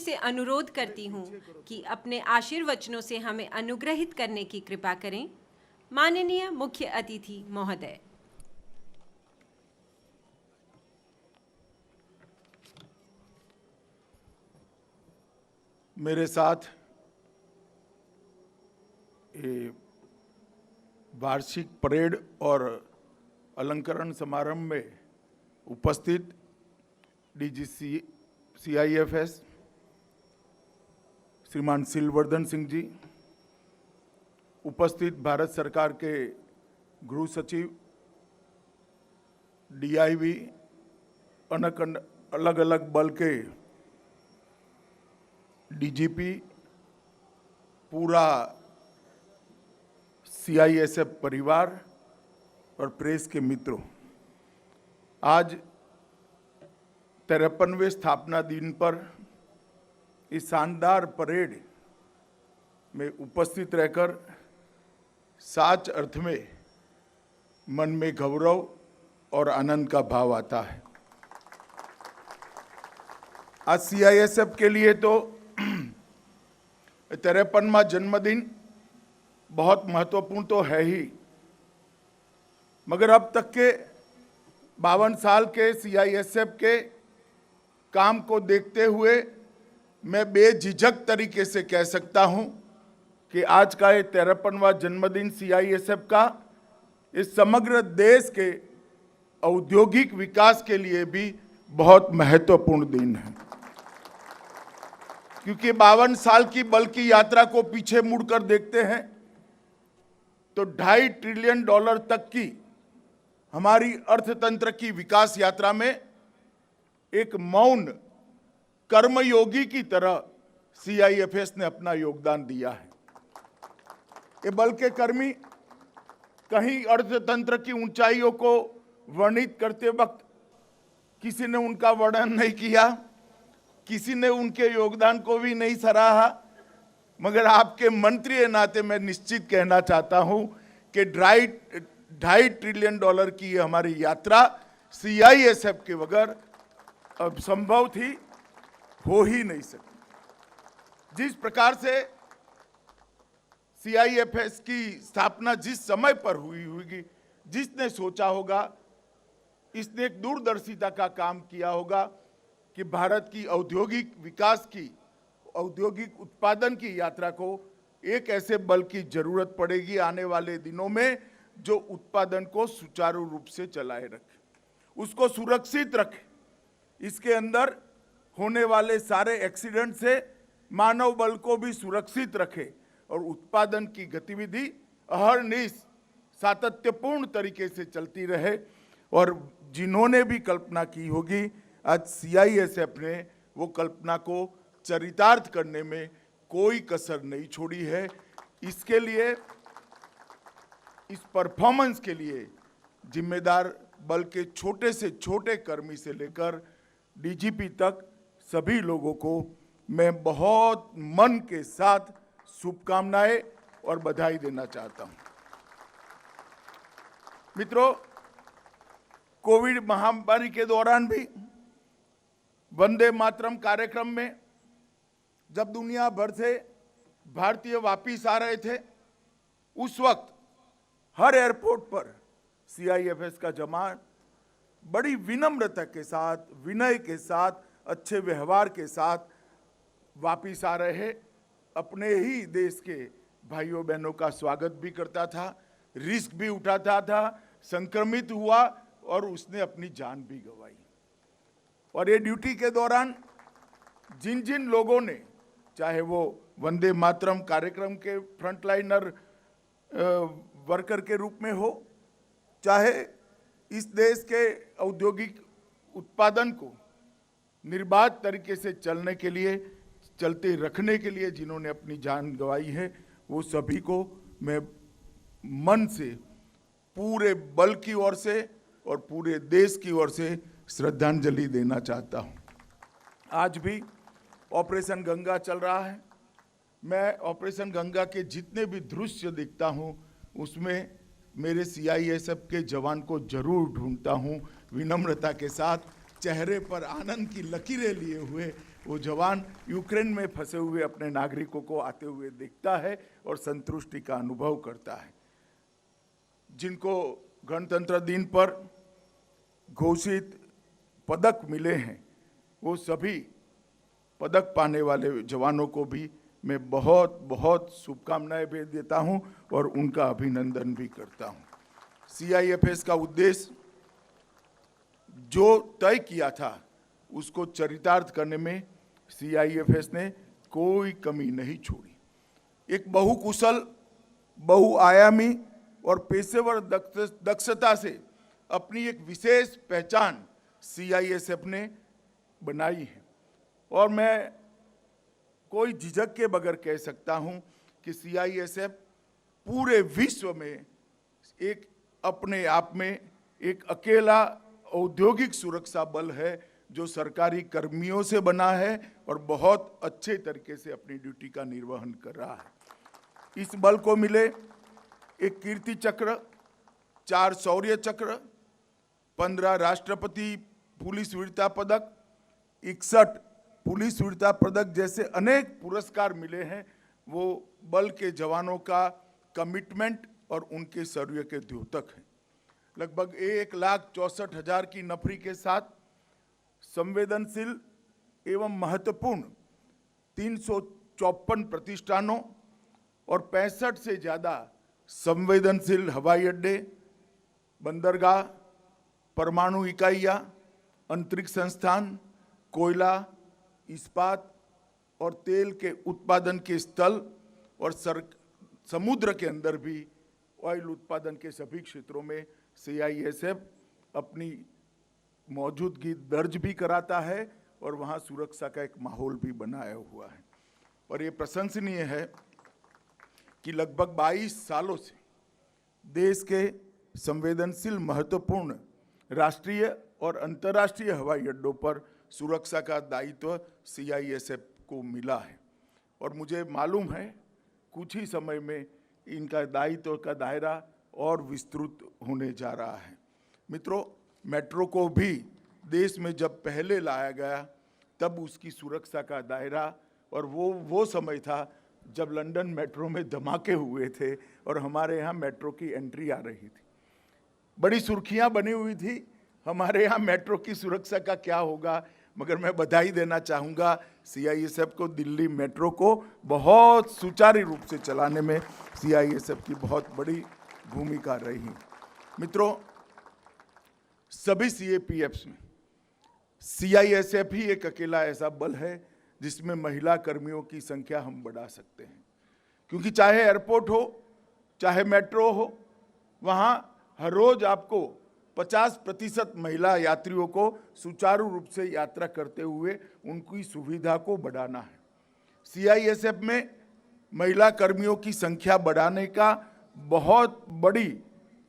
से अनुरोध करती हूँ कि अपने आशीर्वचनों से हमें अनुग्रहित करने की कृपा करें। माननीय मुख्य अतिथि महोदय। मेरे साथ ये वार्षिक परेड और अलंकरण समारोह में उपस्थित डीजी CIFS श्रीमान सिलवर्धन सिंह जी, उपस्थित भारत सरकार के गृह सचिव, DIV, अलग अलग बल के DGP, पूरा CISF परिवार और प्रेस के मित्रों, आज 53वें स्थापना दिन पर इस शानदार परेड में उपस्थित रहकर सच अर्थ में मन में गौरव और आनंद का भाव आता है। आज CISF के लिए तो 53वां जन्मदिन बहुत महत्वपूर्ण तो है ही, मगर अब तक के 52 साल के CISF के काम को देखते हुए मैं बेझिझक तरीके से कह सकता हूं कि आज का ये 53वां जन्मदिन CISF का इस समग्र देश के औद्योगिक विकास के लिए भी बहुत महत्वपूर्ण दिन है, क्योंकि 52 साल की बल की यात्रा को पीछे मुड़कर देखते हैं तो $2.5 ट्रिलियन तक की हमारी अर्थतंत्र की विकास यात्रा में एक मौन कर्मयोगी की तरह CIFS ने अपना योगदान दिया है। ये बल के कर्मी कहीं अर्थतंत्र की ऊंचाइयों को वर्णित करते वक्त किसी ने उनका वर्णन नहीं किया, किसी ने उनके योगदान को भी नहीं सराहा, मगर आपके मंत्री के नाते मैं निश्चित कहना चाहता हूं कि $2.5 ट्रिलियन की हमारी यात्रा CISF के बगैर अब संभव थी, हो ही नहीं सकती। जिस प्रकार से CIFS की स्थापना जिस समय पर हुई होगी, जिसने सोचा होगा, इसने एक दूरदर्शिता का काम किया होगा कि भारत की औद्योगिक विकास की, औद्योगिक उत्पादन की यात्रा को एक ऐसे बल की जरूरत पड़ेगी आने वाले दिनों में जो उत्पादन को सुचारू रूप से चलाए रखे, उसको सुरक्षित रखे, इसके अंदर होने वाले सारे एक्सीडेंट से मानव बल को भी सुरक्षित रखे और उत्पादन की गतिविधि अहर्निश सातत्यपूर्ण तरीके से चलती रहे। और जिन्होंने भी कल्पना की होगी, आज CISF ने वो कल्पना को चरितार्थ करने में कोई कसर नहीं छोड़ी है। इसके लिए, इस परफॉर्मेंस के लिए जिम्मेदार बल के छोटे से छोटे कर्मी से लेकर DGP तक सभी लोगों को मैं बहुत मन के साथ शुभकामनाएं और बधाई देना चाहता हूं। मित्रों, कोविड महामारी के दौरान भी वंदे मातरम कार्यक्रम में जब दुनिया भर से भारतीय वापिस आ रहे थे, उस वक्त हर एयरपोर्ट पर CIFS का जवान बड़ी विनम्रता के साथ, विनय के साथ, अच्छे व्यवहार के साथ वापिस आ रहे, अपने ही देश के भाइयों बहनों का स्वागत भी करता था, रिस्क भी उठाता था, संक्रमित हुआ और उसने अपनी जान भी गंवाई। और ये ड्यूटी के दौरान जिन जिन लोगों ने, चाहे वो वंदे मातरम कार्यक्रम के फ्रंटलाइनर वर्कर के रूप में हो, चाहे इस देश के औद्योगिक उत्पादन को निर्बाध तरीके से चलने के लिए, चलते रखने के लिए जिन्होंने अपनी जान गंवाई है, वो सभी को मैं मन से, पूरे बल की ओर से और पूरे देश की ओर से श्रद्धांजलि देना चाहता हूं। आज भी ऑपरेशन गंगा चल रहा है। मैं ऑपरेशन गंगा के जितने भी दृश्य देखता हूं, उसमें मेरे CISF के जवान को जरूर ढूंढता हूं, विनम्रता के साथ, चेहरे पर आनंद की लकीरें लिए हुए वो जवान यूक्रेन में फंसे हुए अपने नागरिकों को आते हुए देखता है और संतुष्टि का अनुभव करता है। जिनको गणतंत्र दिन पर घोषित पदक मिले हैं, वो सभी पदक पाने वाले जवानों को भी मैं बहुत बहुत शुभकामनाएं भेज देता हूं और उनका अभिनंदन भी करता हूं। CIFS का उद्देश्य जो तय किया था उसको चरितार्थ करने में CIFS ने कोई कमी नहीं छोड़ी। एक बहुकुशल, बहुआयामी और पेशेवर दक्षता से अपनी एक विशेष पहचान CISF ने बनाई है और मैं कोई झिझक के बगैर कह सकता हूं कि CISF पूरे विश्व में एक अपने आप में एक अकेला औद्योगिक सुरक्षा बल है जो सरकारी कर्मियों से बना है और बहुत अच्छे तरीके से अपनी ड्यूटी का निर्वहन कर रहा है। इस बल को मिले एक कीर्ति चक्र, 4 शौर्य चक्र, 15 राष्ट्रपति पुलिस वीरता पदक, 61 पुलिस वीरता पदक जैसे अनेक पुरस्कार मिले हैं। वो बल के जवानों का कमिटमेंट और उनके शौर्य के द्योतक हैं। लगभग 1,64,000 की नफरी के साथ संवेदनशील एवं महत्वपूर्ण 354 प्रतिष्ठानों और 65 से ज़्यादा संवेदनशील हवाई अड्डे, बंदरगाह, परमाणु इकाइयाँ, अंतरिक्ष संस्थान, कोयला, इस्पात और तेल के उत्पादन के स्थल और समुद्र के अंदर भी ऑयल उत्पादन के सभी क्षेत्रों में CISF अपनी मौजूदगी दर्ज भी कराता है और वहाँ सुरक्षा का एक माहौल भी बनाया हुआ है। और ये प्रशंसनीय है कि लगभग 22 सालों से देश के संवेदनशील महत्वपूर्ण राष्ट्रीय और अंतर्राष्ट्रीय हवाई अड्डों पर सुरक्षा का दायित्व CISF को मिला है और मुझे मालूम है कुछ ही समय में इनका दायित्व का दायरा और विस्तृत होने जा रहा है। मित्रों, मेट्रो को भी देश में जब पहले लाया गया तब उसकी सुरक्षा का दायरा और वो समय था जब लंदन मेट्रो में धमाके हुए थे और हमारे यहाँ मेट्रो की एंट्री आ रही थी। बड़ी सुर्खियाँ बनी हुई थी हमारे यहाँ मेट्रो की सुरक्षा का क्या होगा, मगर मैं बधाई देना चाहूँगा CISF को, दिल्ली मेट्रो को बहुत सुचारू रूप से चलाने में CISF की बहुत बड़ी भूमिका रही। मित्रों, सभी CAPFs में CISF ही एक अकेला ऐसा बल है जिसमें महिला कर्मियों की संख्या हम बढ़ा सकते हैं, क्योंकि चाहे एयरपोर्ट हो चाहे मेट्रो हो, वहाँ हर रोज आपको 50% महिला यात्रियों को सुचारू रूप से यात्रा करते हुए उनकी सुविधा को बढ़ाना है। CISF में महिला कर्मियों की संख्या बढ़ाने का बहुत बड़ी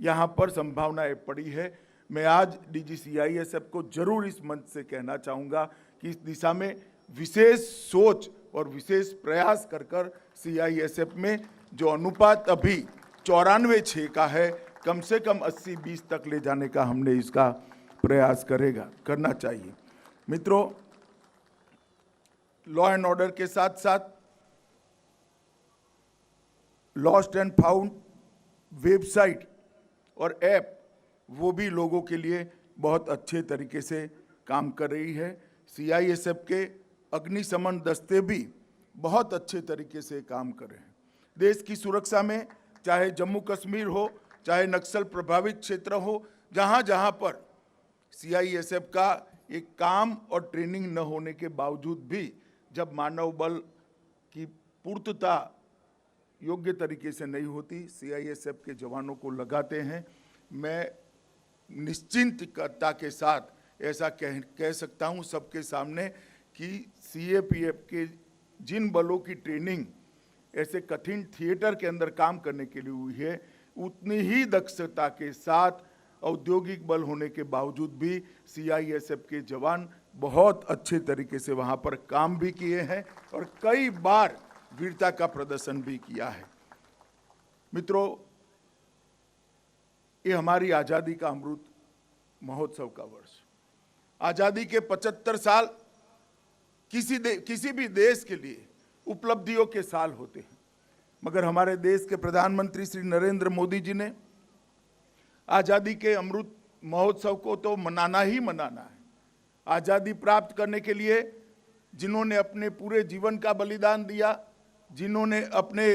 यहाँ पर संभावनाएं पड़ी है। मैं आज DG CISF को जरूर इस मंच से कहना चाहूँगा कि इस दिशा में विशेष सोच और विशेष प्रयास कर CISF में जो अनुपात अभी 94:6 का है, कम से कम 80-20 तक ले जाने का हमने इसका प्रयास करना चाहिए। मित्रों, लॉ एंड ऑर्डर के साथ साथ लॉस्ट एंड फाउंड वेबसाइट और ऐप वो भी लोगों के लिए बहुत अच्छे तरीके से काम कर रही है। CISF के अग्निशमन दस्ते भी बहुत अच्छे तरीके से काम कर रहे हैं। देश की सुरक्षा में चाहे जम्मू कश्मीर हो, चाहे नक्सल प्रभावित क्षेत्र हो, जहाँ जहाँ पर CISF का एक काम और ट्रेनिंग न होने के बावजूद भी जब मानव बल की पूर्तता योग्य तरीके से नहीं होती, CISF के जवानों को लगाते हैं। मैं निश्चिंतता के साथ ऐसा कह सकता हूं सबके सामने कि CAPF के जिन बलों की ट्रेनिंग ऐसे कठिन थिएटर के अंदर काम करने के लिए हुई है, उतनी ही दक्षता के साथ औद्योगिक बल होने के बावजूद भी CISF के जवान बहुत अच्छे तरीके से वहां पर काम भी किए हैं और कई बार वीरता का प्रदर्शन भी किया है। मित्रों, ये हमारी आज़ादी का अमृत महोत्सव का वर्ष, आज़ादी के 75 साल किसी भी देश के लिए उपलब्धियों के साल होते हैं, मगर हमारे देश के प्रधानमंत्री श्री नरेंद्र मोदी जी ने आज़ादी के अमृत महोत्सव को तो मनाना ही मनाना है। आज़ादी प्राप्त करने के लिए जिन्होंने अपने पूरे जीवन का बलिदान दिया, जिन्होंने अपने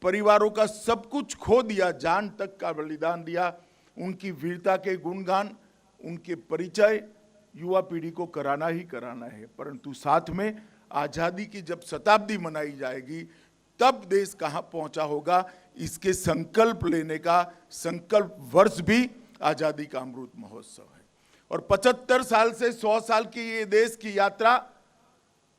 परिवारों का सब कुछ खो दिया, जान तक का बलिदान दिया, उनकी वीरता के गुणगान, उनके परिचय युवा पीढ़ी को कराना ही कराना है। परंतु साथ में आज़ादी की जब शताब्दी मनाई जाएगी तब देश कहाँ पहुंचा होगा, इसके संकल्प लेने का संकल्प वर्ष भी आज़ादी का अमृत महोत्सव है। और 75 साल से 100 साल की ये देश की यात्रा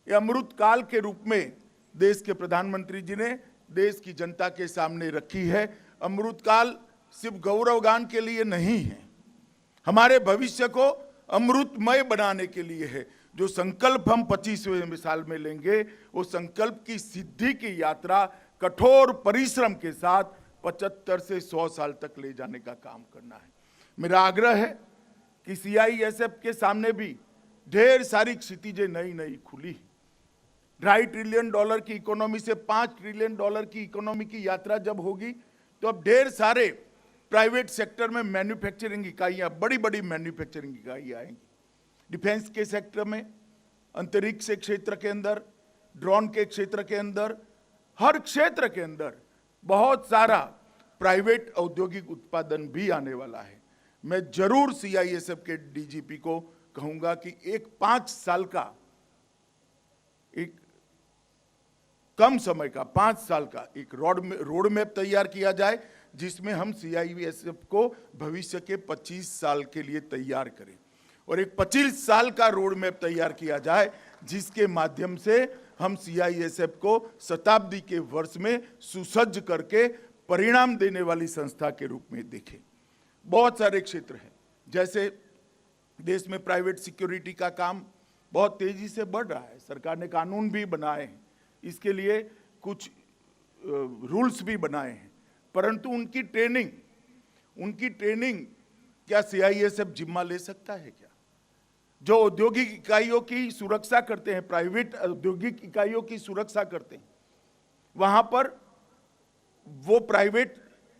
ये अमृत काल के रूप में देश के प्रधानमंत्री जी ने देश की जनता के सामने रखी है। अमृत काल सिर्फ गौरवगान के लिए नहीं है, हमारे भविष्य को अमृतमय बनाने के लिए है। जो संकल्प हम 25वें साल में लेंगे, वो संकल्प की सिद्धि की यात्रा कठोर परिश्रम के साथ 75 से 100 साल तक ले जाने का काम करना है। मेरा आग्रह है कि CISF के सामने भी ढेर सारी क्षितिजें नई नई खुली। $2.5 ट्रिलियन की इकोनॉमी से $5 ट्रिलियन की इकोनॉमी की यात्रा जब होगी तो अब ढेर सारे प्राइवेट सेक्टर में मैन्युफैक्चरिंग इकाइयां, बड़ी बड़ी मैन्युफैक्चरिंग इकाइयां आएंगी। डिफेंस के सेक्टर में, अंतरिक्ष के क्षेत्र के अंदर, ड्रोन के क्षेत्र के अंदर, हर क्षेत्र के अंदर बहुत सारा प्राइवेट औद्योगिक उत्पादन भी आने वाला है। मैं जरूर CISF के DGP को कहूंगा कि एक 5 साल का, एक कम समय का 5 साल का एक रोड मैप तैयार किया जाए, जिसमें हम CISF को भविष्य के 25 साल के लिए तैयार करें। और एक 25 साल का रोड मैप तैयार किया जाए, जिसके माध्यम से हम CISF को शताब्दी के वर्ष में सुसज्ज करके परिणाम देने वाली संस्था के रूप में देखें। बहुत सारे क्षेत्र हैं, जैसे देश में प्राइवेट सिक्योरिटी का काम बहुत तेजी से बढ़ रहा है। सरकार ने कानून भी बनाए हैं, इसके लिए कुछ रूल्स भी बनाए हैं, परंतु उनकी ट्रेनिंग क्या CISF जिम्मा ले सकता है क्या? जो औद्योगिक इकाइयों की सुरक्षा करते हैं, प्राइवेट औद्योगिक इकाइयों की सुरक्षा करते हैं, वहां पर वो प्राइवेट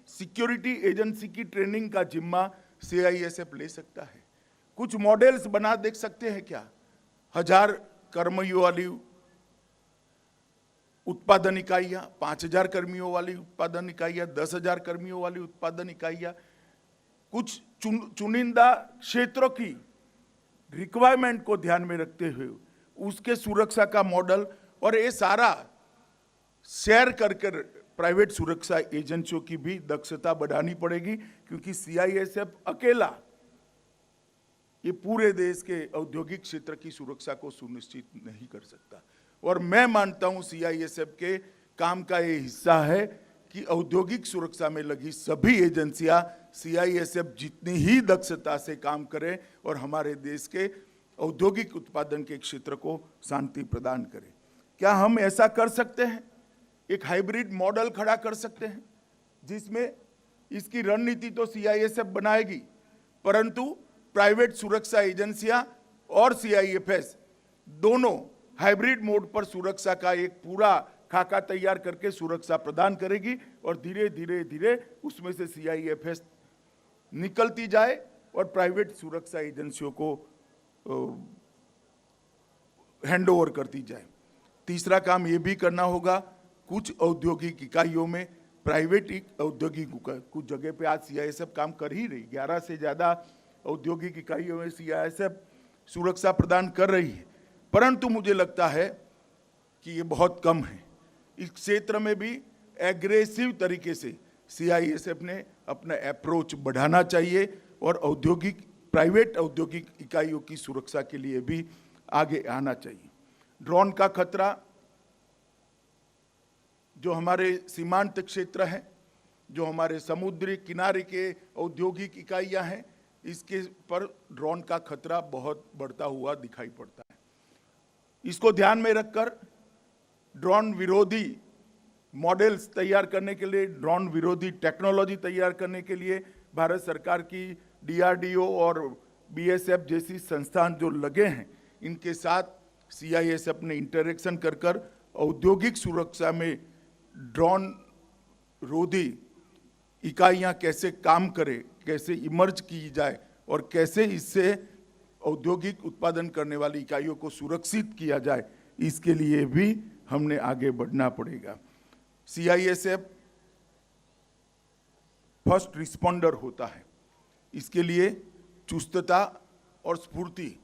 सिक्योरिटी एजेंसी की ट्रेनिंग का जिम्मा CISF ले सकता है। कुछ मॉडल्स बना देख सकते हैं क्या? 1000 कर्मियों वाली उत्पादन इकाइयां, 5000 कर्मियों वाली उत्पादन इकाइयां, 10,000 कर्मियों वाली उत्पादन इकाइयां, कुछ चुनिंदा क्षेत्रों की रिक्वायरमेंट को ध्यान में रखते हुए उसके सुरक्षा का मॉडल, और ये सारा शेयर करके प्राइवेट सुरक्षा एजेंसियों की भी दक्षता बढ़ानी पड़ेगी, क्योंकि CISF अकेला ये पूरे देश के औद्योगिक क्षेत्र की सुरक्षा को सुनिश्चित नहीं कर सकता। और मैं मानता हूं CISF के काम का ये हिस्सा है कि औद्योगिक सुरक्षा में लगी सभी एजेंसियां CISF जितनी ही दक्षता से काम करें और हमारे देश के औद्योगिक उत्पादन के क्षेत्र को शांति प्रदान करें। क्या हम ऐसा कर सकते हैं? एक हाइब्रिड मॉडल खड़ा कर सकते हैं, जिसमें इसकी रणनीति तो CISF बनाएगी, परंतु प्राइवेट सुरक्षा एजेंसियां और CIFS दोनों हाइब्रिड मोड पर सुरक्षा का एक पूरा खाका तैयार करके सुरक्षा प्रदान करेगी, और धीरे धीरे उसमें से CIFS निकलती जाए और प्राइवेट सुरक्षा एजेंसियों को हैंडओवर करती जाए। तीसरा काम ये भी करना होगा, कुछ औद्योगिक इकाइयों में प्राइवेट औद्योगिक कुछ जगह पे आज CISF काम कर ही रही, 11 से ज़्यादा औद्योगिक इकाइयों में CISF सुरक्षा प्रदान कर रही है, परंतु मुझे लगता है कि ये बहुत कम है। इस क्षेत्र में भी एग्रेसिव तरीके से CISF ने अपना अप्रोच बढ़ाना चाहिए और प्राइवेट औद्योगिक इकाइयों की सुरक्षा के लिए भी आगे आना चाहिए। ड्रोन का खतरा, जो हमारे सीमांत क्षेत्र हैं, जो हमारे समुद्री किनारे के औद्योगिक इकाइयां हैं, इसके पर ड्रोन का खतरा बहुत बढ़ता हुआ दिखाई पड़ता है। इसको ध्यान में रखकर ड्रोन विरोधी मॉडल्स तैयार करने के लिए, ड्रोन विरोधी टेक्नोलॉजी तैयार करने के लिए भारत सरकार की DRDO और BSF जैसी संस्थान जो लगे हैं, इनके साथ सीआईएसएफ ने इंटरेक्शन कर कर औद्योगिक सुरक्षा में ड्रोन रोधी इकाइयां कैसे काम करे, कैसे इमर्ज की जाए और कैसे इससे औद्योगिक उत्पादन करने वाली इकाइयों को सुरक्षित किया जाए, इसके लिए भी हमने आगे बढ़ना पड़ेगा। सीआईएसएफ फर्स्ट रिस्पॉन्डर होता है, इसके लिए चुस्तता और स्फूर्ति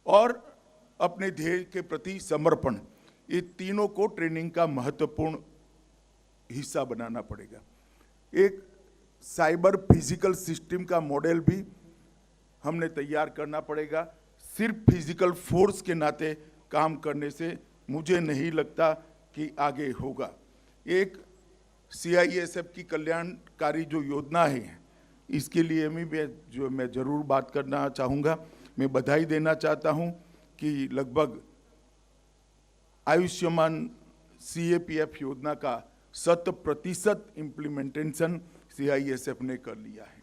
और अपने ध्येय के प्रति समर्पण, ये तीनों को ट्रेनिंग का महत्वपूर्ण हिस्सा बनाना पड़ेगा। एक साइबर फिजिकल सिस्टम का मॉडल भी हमने तैयार करना पड़ेगा। सिर्फ फिजिकल फोर्स के नाते काम करने से मुझे नहीं लगता कि आगे होगा। एक सीआईएसएफ की कल्याणकारी जो योजना है, इसके लिए मैं जरूर बात करना चाहूँगा। मैं बधाई देना चाहता हूँ कि लगभग आयुष्मान सीएपीएफ योजना का 100% इम्प्लीमेंटेशन सीआईएसएफ ने कर लिया है,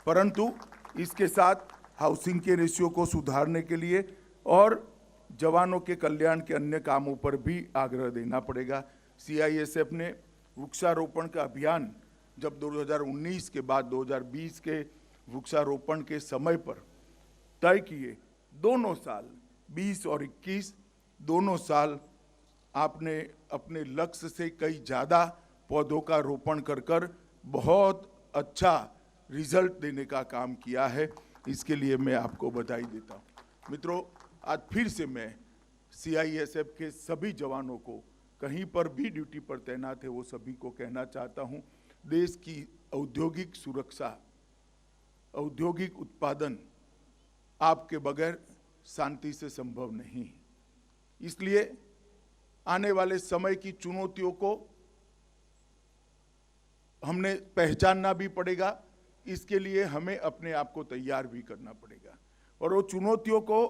परंतु इसके साथ हाउसिंग के रेशियो को सुधारने के लिए और जवानों के कल्याण के अन्य कामों पर भी आग्रह देना पड़ेगा। सीआईएसएफ ने वृक्षारोपण का अभियान जब 2019 के बाद 2020 के वृक्षारोपण के समय पर तय किए, दोनों साल 20 और 21 दोनों साल आपने अपने लक्ष्य से कई ज़्यादा पौधों का रोपण कर कर बहुत अच्छा रिजल्ट देने का काम किया है। इसके लिए मैं आपको बधाई देता हूँ। मित्रों, आज फिर से मैं सीआईएसएफ के सभी जवानों को, कहीं पर भी ड्यूटी पर तैनात है वो सभी को कहना चाहता हूँ, देश की औद्योगिक सुरक्षा, औद्योगिक उत्पादन आपके बगैर शांति से संभव नहीं है। इसलिए आने वाले समय की चुनौतियों को हमने पहचानना भी पड़ेगा, इसके लिए हमें अपने आप को तैयार भी करना पड़ेगा। और वो चुनौतियों को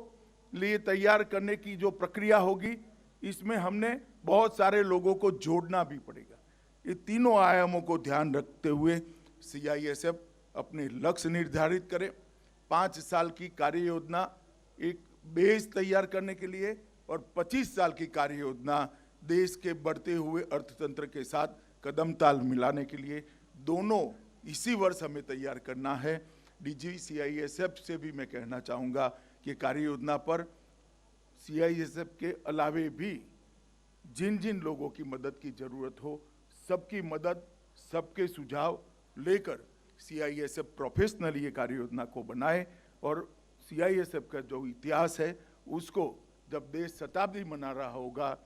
लिए तैयार करने की जो प्रक्रिया होगी, इसमें हमने बहुत सारे लोगों को जोड़ना भी पड़ेगा। ये तीनों आयामों को ध्यान रखते हुए सीआईएसएफ अपने लक्ष्य निर्धारित करे, 5 साल की कार्य योजना एक बेस तैयार करने के लिए और 25 साल की कार्य योजना देश के बढ़ते हुए अर्थतंत्र के साथ कदम ताल मिलाने के लिए, दोनों इसी वर्ष हमें तैयार करना है। डीजी सीआईएसएफ से भी मैं कहना चाहूँगा कि कार्य योजना पर सीआईएसएफ के अलावे भी जिन जिन लोगों की मदद की जरूरत हो, सबकी मदद, सबके सुझाव लेकर सीआईएसएफ प्रोफेशनली ये कार्य योजना को बनाए और सीआईएसएफ का जो इतिहास है उसको जब देश शताब्दी मना रहा होगा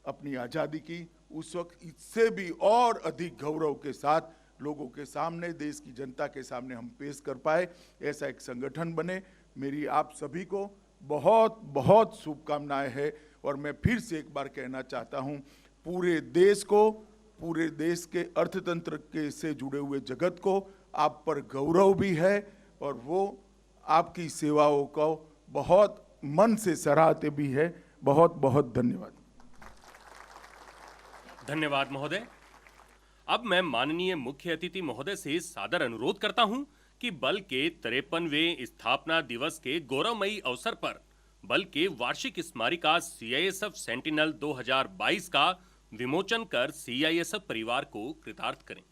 अपनी आज़ादी की, उस वक्त इससे भी और अधिक गौरव के साथ लोगों के सामने, देश की जनता के सामने हम पेश कर पाए, ऐसा एक संगठन बने। मेरी आप सभी को बहुत बहुत शुभकामनाएं हैं। और मैं फिर से एक बार कहना चाहता हूं, पूरे देश को, पूरे देश के अर्थतंत्र के से जुड़े हुए जगत को आप पर गौरव भी है और वो आपकी सेवाओं को बहुत मन से सराहते भी है। बहुत बहुत धन्यवाद। धन्यवाद महोदय। अब मैं माननीय मुख्य अतिथि महोदय से सादर अनुरोध करता हूं कि बल के 53वें स्थापना दिवस के गौरवमयी अवसर पर बल के वार्षिक स्मारिका सीआईएसएफ सेंटिनल 2022 का विमोचन कर सीआईएसएफ परिवार को कृतार्थ करें।